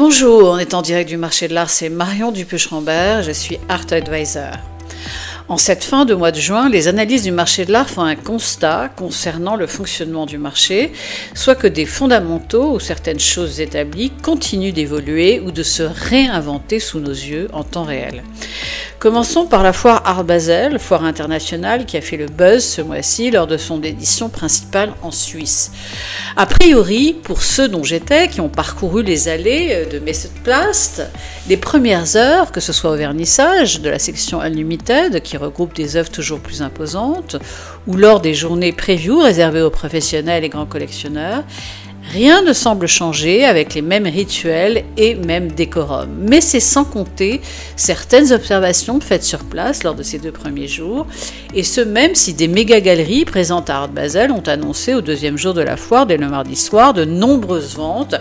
Bonjour, on est en direct du marché de l'art, c'est Marion Dupuche-Rambert, je suis Art Advisor. En cette fin de mois de juin, les analystes du marché de l'art font un constat concernant le fonctionnement du marché, soit que des fondamentaux ou certaines choses établies continuent d'évoluer ou de se réinventer sous nos yeux en temps réel. Commençons par la foire Art Basel, foire internationale qui a fait le buzz ce mois-ci lors de son édition principale en Suisse. A priori, pour ceux dont j'étais, qui ont parcouru les allées de Messetplast, les premières heures, que ce soit au vernissage de la section Unlimited, qui regroupe des œuvres toujours plus imposantes, ou lors des journées preview réservées aux professionnels et grands collectionneurs, rien ne semble changer avec les mêmes rituels et mêmes décorums. Mais c'est sans compter certaines observations faites sur place lors de ces 2 premiers jours, et ce même si des méga-galeries présentes à Art Basel ont annoncé au 2e jour de la foire, dès le mardi soir, de nombreuses ventes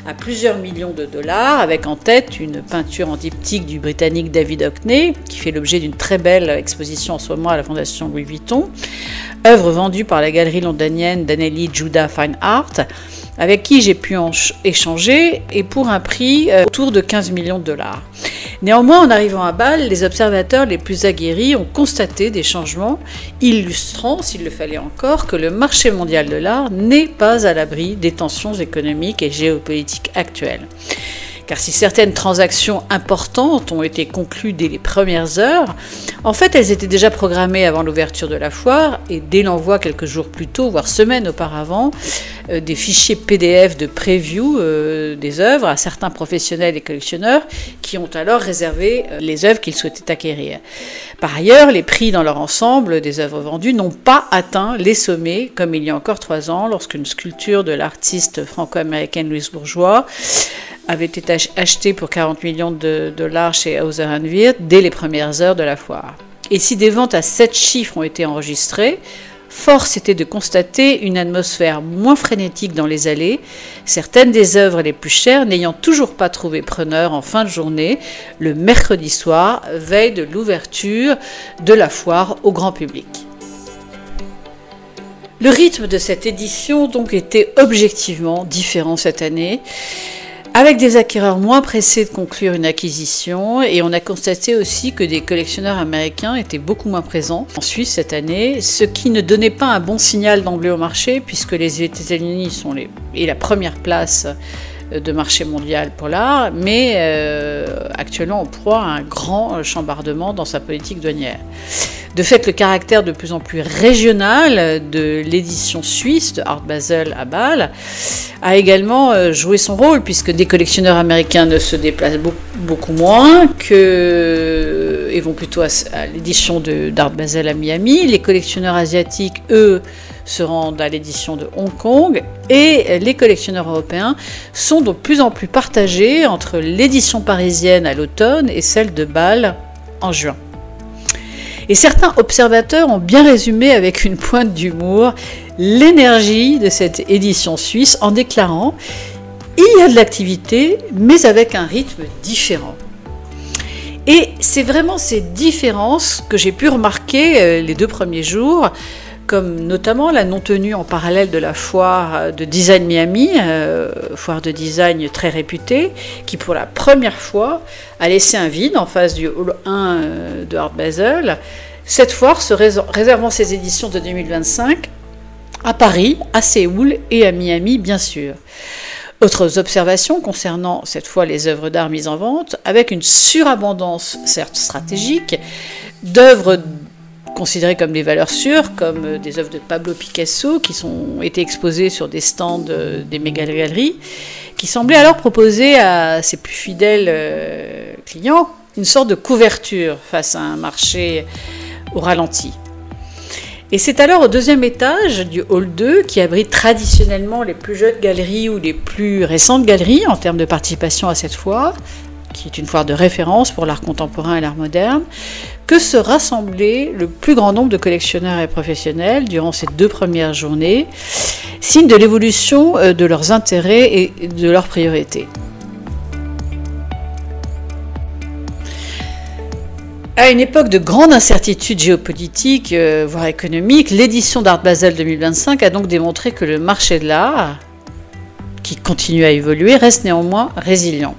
à plusieurs millions de dollars, avec en tête une peinture en diptyque du Britannique David Hockney, qui fait l'objet d'une très belle exposition en ce moment à la Fondation Louis Vuitton, œuvre vendue par la galerie londonienne Danieli Judah Fine Art, avec qui j'ai pu échanger, et pour un prix autour de 15 millions de dollars. Néanmoins, en arrivant à Bâle, les observateurs les plus aguerris ont constaté des changements, illustrant, s'il le fallait encore, que le marché mondial de l'art n'est pas à l'abri des tensions économiques et géopolitiques actuelles. Car si certaines transactions importantes ont été conclues dès les premières heures, en fait elles étaient déjà programmées avant l'ouverture de la foire et dès l'envoi quelques jours plus tôt, voire semaines auparavant, des fichiers PDF de preview des œuvres à certains professionnels et collectionneurs qui ont alors réservé les œuvres qu'ils souhaitaient acquérir. Par ailleurs, les prix dans leur ensemble des œuvres vendues n'ont pas atteint les sommets comme il y a encore 3 ans lorsqu'une sculpture de l'artiste franco-américaine Louise Bourgeois avait été acheté pour 40 millions de dollars chez Hauser & Wirth dès les premières heures de la foire. Et si des ventes à 7 chiffres ont été enregistrées, force était de constater une atmosphère moins frénétique dans les allées, certaines des œuvres les plus chères n'ayant toujours pas trouvé preneur en fin de journée, le mercredi soir, veille de l'ouverture de la foire au grand public. Le rythme de cette édition donc était objectivement différent cette année, avec des acquéreurs moins pressés de conclure une acquisition, et on a constaté aussi que des collectionneurs américains étaient beaucoup moins présents en Suisse cette année, ce qui ne donnait pas un bon signal d'emblée au marché, puisque les États-Unis sont la première place de marché mondial pour l'art, mais actuellement en proie à un grand chambardement dans sa politique douanière. De fait, le caractère de plus en plus régional de l'édition suisse de Art Basel à Bâle a également joué son rôle, puisque des collectionneurs américains ne se déplacent beaucoup moins et vont plutôt à l'édition d'Art Basel à Miami. Les collectionneurs asiatiques, eux, se rendent à l'édition de Hong Kong, et les collectionneurs européens sont de plus en plus partagés entre l'édition parisienne à l'automne et celle de Bâle en juin. Et certains observateurs ont bien résumé avec une pointe d'humour l'énergie de cette édition suisse en déclarant « Il y a de l'activité, mais avec un rythme différent ». Et c'est vraiment ces différences que j'ai pu remarquer les 2 premiers jours, comme notamment la non-tenue en parallèle de la foire de Design Miami, foire de design très réputée, qui pour la première fois a laissé un vide en face du Hall 1 de Art Basel. Cette foire se réservant ses éditions de 2025 à Paris, à Séoul et à Miami, bien sûr. Autres observations concernant cette fois les œuvres d'art mises en vente, avec une surabondance, certes stratégique, d'œuvres considérées comme des valeurs sûres, comme des œuvres de Pablo Picasso qui ont été exposées sur des stands des méga-galeries, qui semblaient alors proposer à ses plus fidèles clients une sorte de couverture face à un marché au ralenti. Et c'est alors au 2e étage du Hall 2, qui abrite traditionnellement les plus jeunes galeries ou les plus récentes galeries en termes de participation à cette foire, qui est une foire de référence pour l'art contemporain et l'art moderne, que se rassemblaient le plus grand nombre de collectionneurs et professionnels durant ces 2 premières journées, signe de l'évolution de leurs intérêts et de leurs priorités. À une époque de grande incertitude géopolitique, voire économique, l'édition d'Art Basel 2025 a donc démontré que le marché de l'art, qui continue à évoluer, reste néanmoins résilient.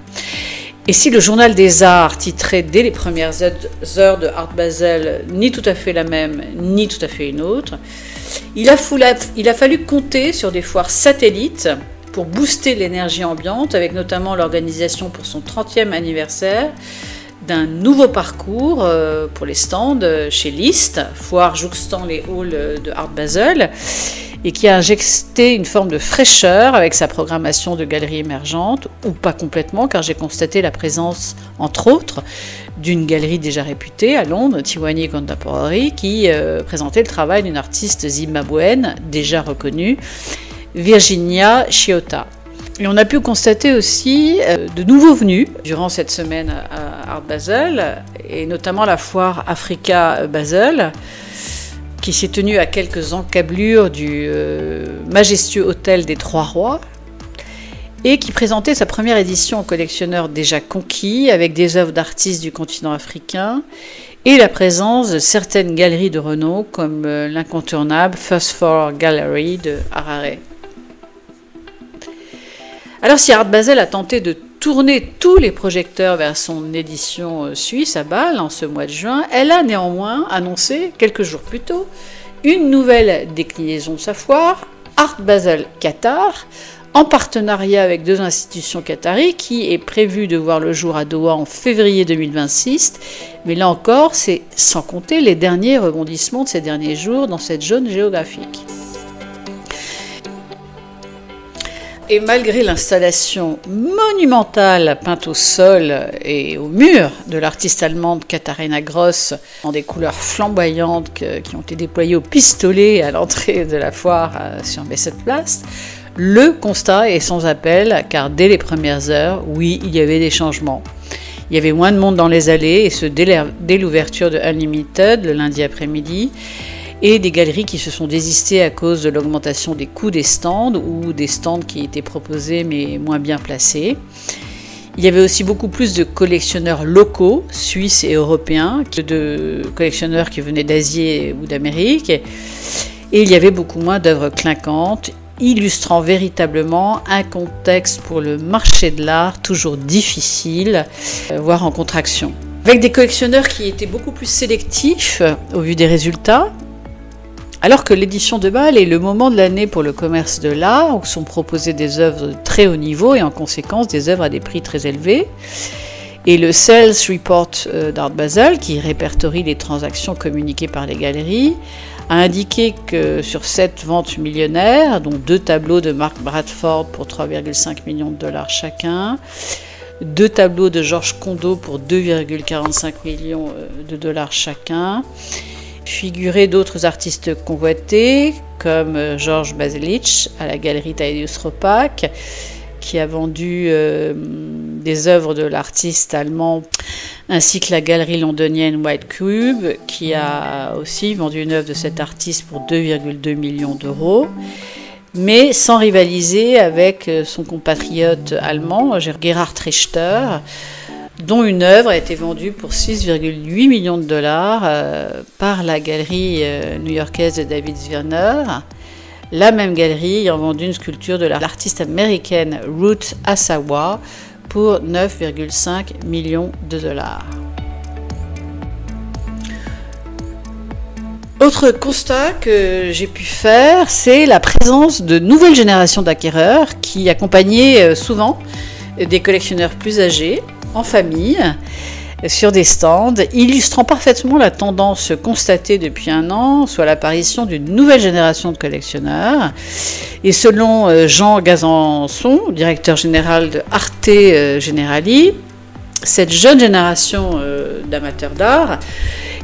Et si le journal des arts titrait dès les premières heures de Art Basel ni tout à fait la même, ni tout à fait une autre, il a fallu compter sur des foires satellites pour booster l'énergie ambiante, avec notamment l'organisation pour son 30e anniversaire d'un nouveau parcours pour les stands chez Liszt, foire jouxtant les halls de Art Basel, et qui a injecté une forme de fraîcheur avec sa programmation de galeries émergentes, ou pas complètement, car j'ai constaté la présence, entre autres, d'une galerie déjà réputée à Londres, Tiwani Contemporary, qui présentait le travail d'une artiste zimbabwéenne déjà reconnue, Virginia Chiota. Et on a pu constater aussi de nouveaux venus durant cette semaine à Art Basel, et notamment la foire Africa Basel, qui s'est tenue à quelques encablures du majestueux hôtel des Trois Rois, et qui présentait sa première édition aux collectionneurs déjà conquis, avec des œuvres d'artistes du continent africain, et la présence de certaines galeries de renom, comme l'incontournable First Floor Gallery de Harare. Alors si Art Basel a tenté de tourner tous les projecteurs vers son édition suisse à Bâle en ce mois de juin, elle a néanmoins annoncé, quelques jours plus tôt, une nouvelle déclinaison de sa foire, Art Basel Qatar, en partenariat avec 2 institutions qataries, qui est prévue de voir le jour à Doha en février 2026. Mais là encore, c'est sans compter les derniers rebondissements de ces derniers jours dans cette zone géographique. Et malgré l'installation monumentale peinte au sol et au mur de l'artiste allemande Katharina Gross en des couleurs flamboyantes qui ont été déployées au pistolet à l'entrée de la foire sur Bessetplatz, le constat est sans appel, car dès les premières heures, oui, il y avait des changements. Il y avait moins de monde dans les allées, et ce dès l'ouverture de Unlimited le lundi après-midi, et des galeries qui se sont désistées à cause de l'augmentation des coûts des stands, ou des stands qui étaient proposés mais moins bien placés. Il y avait aussi beaucoup plus de collectionneurs locaux, suisses et européens, que de collectionneurs qui venaient d'Asie ou d'Amérique, et il y avait beaucoup moins d'œuvres clinquantes, illustrant véritablement un contexte pour le marché de l'art toujours difficile, voire en contraction. Avec des collectionneurs qui étaient beaucoup plus sélectifs au vu des résultats, alors que l'édition de Bâle est le moment de l'année pour le commerce de l'art, où sont proposées des œuvres de très haut niveau et en conséquence des œuvres à des prix très élevés. Et le Sales Report d'Art Basel, qui répertorie les transactions communiquées par les galeries, a indiqué que sur 7 ventes millionnaires, dont 2 tableaux de Mark Bradford pour 3,5 millions de dollars chacun, 2 tableaux de Georges Condo pour 2,45 millions de dollars chacun, figuraient d'autres artistes convoités, comme Georges Baselitz à la galerie Thaddeus Ropac, qui a vendu des œuvres de l'artiste allemand, ainsi que la galerie londonienne White Cube, qui a aussi vendu une œuvre de cet artiste pour 2,2 millions d'euros, mais sans rivaliser avec son compatriote allemand, Gerhard Richter, dont une œuvre a été vendue pour 6,8 millions de dollars par la galerie new-yorkaise de David Zwirner. La même galerie ayant vendu une sculpture de l'artiste américaine Ruth Asawa pour 9,5 millions de dollars. Autre constat que j'ai pu faire, c'est la présence de nouvelles générations d'acquéreurs qui accompagnaient souvent des collectionneurs plus âgés, en famille, sur des stands, illustrant parfaitement la tendance constatée depuis un an, soit l'apparition d'une nouvelle génération de collectionneurs. Et selon Jean Gazanson, directeur général de Arte Generali, cette jeune génération d'amateurs d'art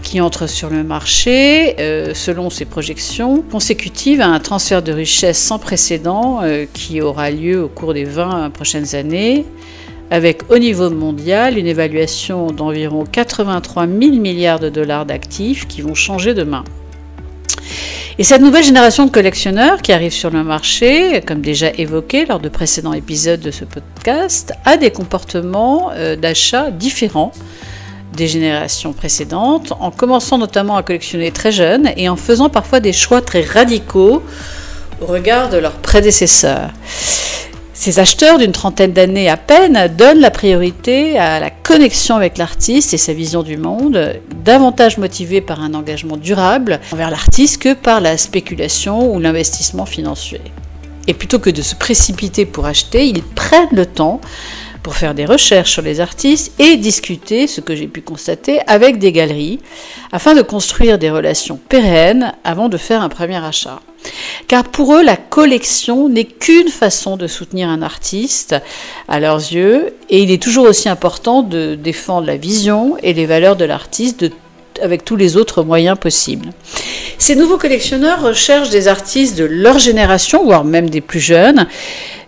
qui entre sur le marché, selon ses projections, consécutives à un transfert de richesse sans précédent qui aura lieu au cours des 20 prochaines années, avec au niveau mondial une évaluation d'environ 83 000 milliards de dollars d'actifs qui vont changer de main. Et cette nouvelle génération de collectionneurs qui arrive sur le marché, comme déjà évoqué lors de précédents épisodes de ce podcast, a des comportements d'achat différents des générations précédentes, en commençant notamment à collectionner très jeune et en faisant parfois des choix très radicaux au regard de leurs prédécesseurs. Ces acheteurs d'une trentaine d'années à peine donnent la priorité à la connexion avec l'artiste et sa vision du monde, davantage motivés par un engagement durable envers l'artiste que par la spéculation ou l'investissement financier. Et plutôt que de se précipiter pour acheter, ils prennent le temps pour faire des recherches sur les artistes et discuter, ce que j'ai pu constater, avec des galeries, afin de construire des relations pérennes avant de faire un premier achat. Car pour eux, la collection n'est qu'une façon de soutenir un artiste, à leurs yeux, et il est toujours aussi important de défendre la vision et les valeurs de l'artiste avec tous les autres moyens possibles. Ces nouveaux collectionneurs recherchent des artistes de leur génération, voire même des plus jeunes,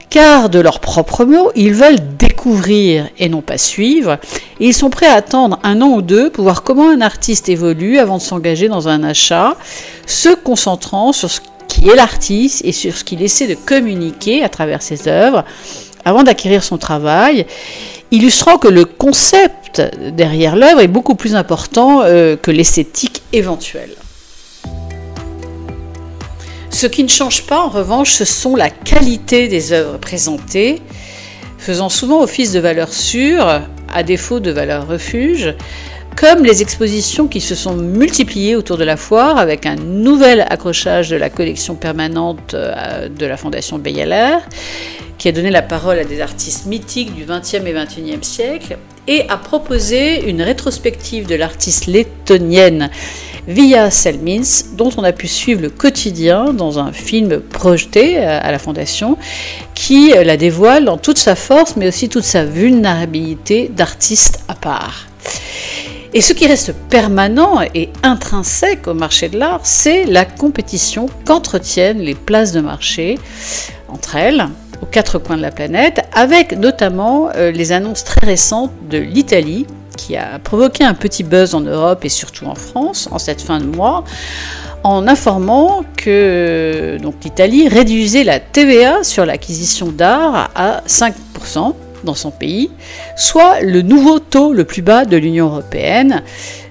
car de leurs propres mots, ils veulent découvrir et non pas suivre, et ils sont prêts à attendre 1 an ou 2 pour voir comment un artiste évolue avant de s'engager dans un achat, se concentrant sur ce qui est l'artiste et sur ce qu'il essaie de communiquer à travers ses œuvres avant d'acquérir son travail, illustrant que le concept derrière l'œuvre est beaucoup plus important que l'esthétique éventuelle. Ce qui ne change pas, en revanche, ce sont la qualité des œuvres présentées, faisant souvent office de valeur sûre, à défaut de valeur refuge, comme les expositions qui se sont multipliées autour de la foire avec un nouvel accrochage de la collection permanente de la Fondation Beyeler, qui a donné la parole à des artistes mythiques du XXe et XXIe siècle, et a proposé une rétrospective de l'artiste lettonienne Vija Selmins, dont on a pu suivre le quotidien dans un film projeté à la Fondation, qui la dévoile dans toute sa force, mais aussi toute sa vulnérabilité d'artiste à part. Et ce qui reste permanent et intrinsèque au marché de l'art, c'est la compétition qu'entretiennent les places de marché entre elles, aux 4 coins de la planète, avec notamment les annonces très récentes de l'Italie, qui a provoqué un petit buzz en Europe et surtout en France en cette fin de mois, en informant que l'Italie réduisait la TVA sur l'acquisition d'art à 5% dans son pays, soit le nouveau taux le plus bas de l'Union européenne,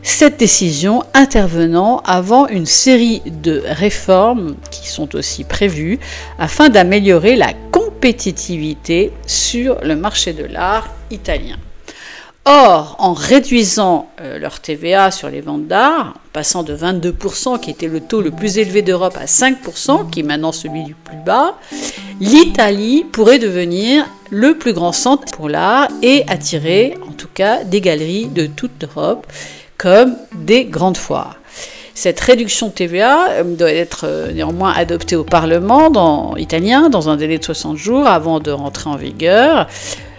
cette décision intervenant avant une série de réformes qui sont aussi prévues afin d'améliorer la compétitivité sur le marché de l'art italien. Or, en réduisant leur TVA sur les ventes d'art, passant de 22%, qui était le taux le plus élevé d'Europe, à 5%, qui est maintenant celui du plus bas, l'Italie pourrait devenir le plus grand centre pour l'art et attirer, en tout cas, des galeries de toute l'Europe, comme des grandes foires. Cette réduction de TVA doit être néanmoins adoptée au Parlement italien dans un délai de 60 jours avant de rentrer en vigueur,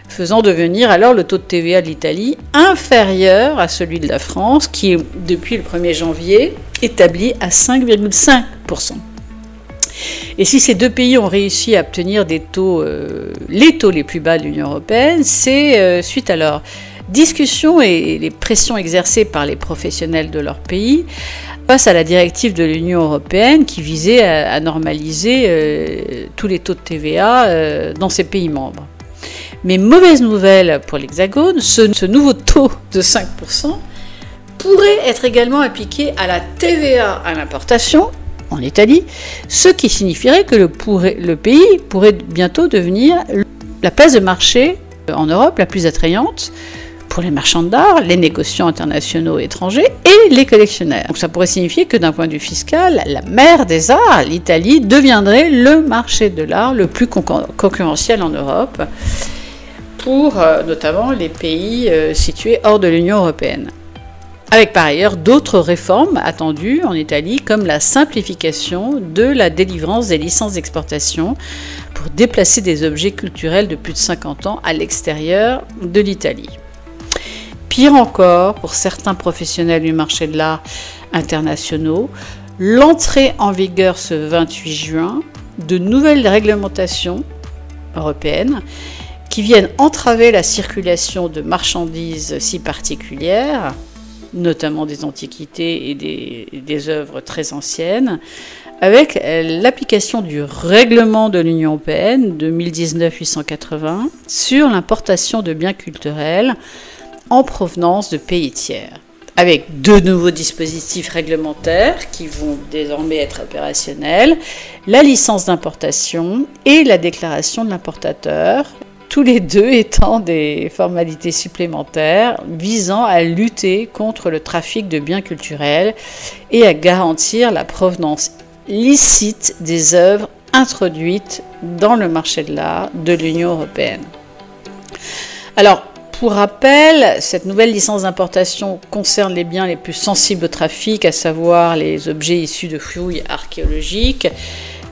faisant devenir alors le taux de TVA de l'Italie inférieur à celui de la France, qui est depuis le 1er janvier établi à 5,5%. Et si ces deux pays ont réussi à obtenir les taux les plus bas de l'Union européenne, c'est suite à leur discussions et les pressions exercées par les professionnels de leur pays face à la directive de l'Union européenne qui visait à normaliser tous les taux de TVA dans ces pays membres. Mais mauvaise nouvelle pour l'Hexagone, ce nouveau taux de 5% pourrait être également appliqué à la TVA à l'importation en Italie, ce qui signifierait que le pays pourrait bientôt devenir la place de marché en Europe la plus attrayante pour les marchands d'art, les négociants internationaux et étrangers et les collectionneurs. Donc ça pourrait signifier que d'un point de vue fiscal, la mère des arts, l'Italie, deviendrait le marché de l'art le plus concurrentiel en Europe pour notamment les pays situés hors de l'Union européenne. Avec par ailleurs d'autres réformes attendues en Italie, comme la simplification de la délivrance des licences d'exportation pour déplacer des objets culturels de plus de 50 ans à l'extérieur de l'Italie. Pire encore, pour certains professionnels du marché de l'art internationaux, l'entrée en vigueur ce 28 juin de nouvelles réglementations européennes qui viennent entraver la circulation de marchandises si particulières, notamment des antiquités et des œuvres très anciennes, avec l'application du règlement de l'Union européenne de 2019-880 sur l'importation de biens culturels en provenance de pays tiers. avec de nouveaux dispositifs réglementaires qui vont désormais être opérationnels, la licence d'importation et la déclaration de l'importateur, tous les deux étant des formalités supplémentaires visant à lutter contre le trafic de biens culturels et à garantir la provenance licite des œuvres introduites dans le marché de l'art de l'Union européenne. Alors, pour rappel, cette nouvelle licence d'importation concerne les biens les plus sensibles au trafic, à savoir les objets issus de fouilles archéologiques,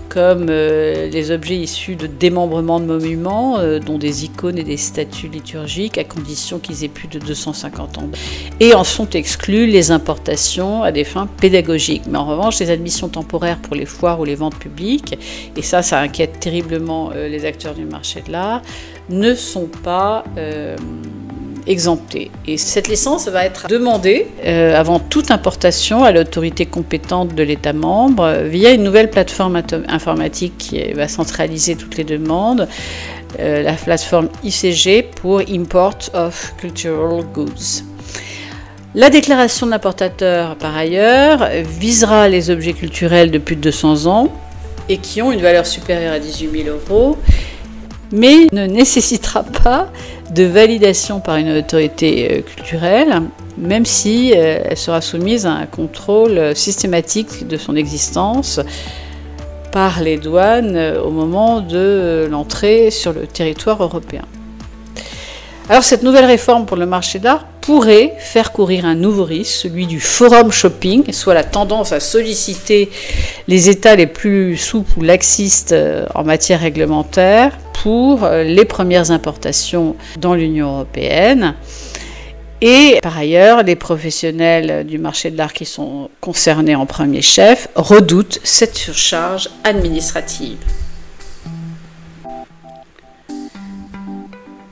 comme les objets issus de démembrements de monuments, dont des icônes et des statues liturgiques, à condition qu'ils aient plus de 250 ans. Et en sont exclues les importations à des fins pédagogiques. Mais en revanche, les admissions temporaires pour les foires ou les ventes publiques, et ça inquiète terriblement les acteurs du marché de l'art, ne sont pas exemptés. Et cette licence va être demandée avant toute importation à l'autorité compétente de l'État membre via une nouvelle plateforme informatique qui va centraliser toutes les demandes, la plateforme ICG pour Import of Cultural Goods. La déclaration de l'importateur, par ailleurs, visera les objets culturels de plus de 200 ans et qui ont une valeur supérieure à 18 000 €, mais ne nécessitera pas de validation par une autorité culturelle, même si elle sera soumise à un contrôle systématique de son existence par les douanes au moment de l'entrée sur le territoire européen. Alors cette nouvelle réforme pour le marché d'art pourrait faire courir un nouveau risque, celui du forum shopping, soit la tendance à solliciter les États les plus souples ou laxistes en matière réglementaire pour les premières importations dans l'Union européenne. Et par ailleurs, les professionnels du marché de l'art qui sont concernés en premier chef redoutent cette surcharge administrative.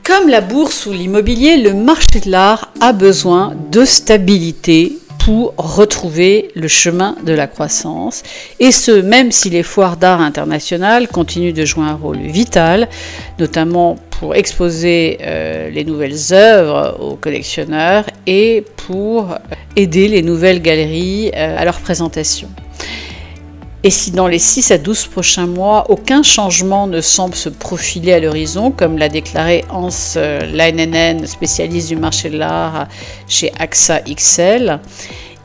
Comme la bourse ou l'immobilier, le marché de l'art a besoin de stabilité pour retrouver le chemin de la croissance, et ce, même si les foires d'art internationales continuent de jouer un rôle vital, notamment pour exposer les nouvelles œuvres aux collectionneurs et pour aider les nouvelles galeries à leur présentation. Et si dans les 6 à 12 prochains mois, aucun changement ne semble se profiler à l'horizon, comme l'a déclaré Hans Leinenen, spécialiste du marché de l'art chez AXA XL,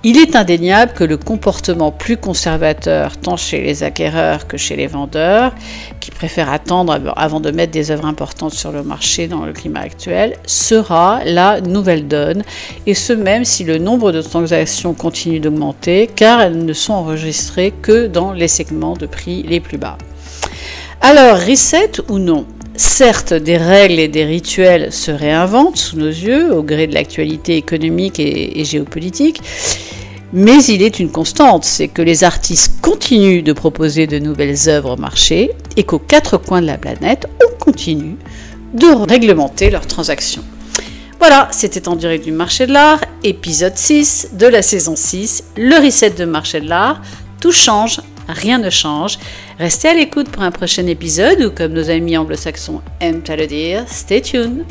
il est indéniable que le comportement plus conservateur, tant chez les acquéreurs que chez les vendeurs, qui préfèrent attendre avant de mettre des œuvres importantes sur le marché dans le climat actuel, sera la nouvelle donne, et ce même si le nombre de transactions continue d'augmenter, car elles ne sont enregistrées que dans les segments de prix les plus bas. Alors, reset ou non ? Certes, des règles et des rituels se réinventent sous nos yeux, au gré de l'actualité économique et géopolitique, mais il est une constante, c'est que les artistes continuent de proposer de nouvelles œuvres au marché et qu'aux 4 coins de la planète, on continue de réglementer leurs transactions. Voilà, c'était En direct du marché de l'art, épisode 6 de la saison 6, le reset de marché de l'art. Tout change, rien ne change. Restez à l'écoute pour un prochain épisode ou, comme nos amis anglo-saxons aiment à le dire, stay tuned.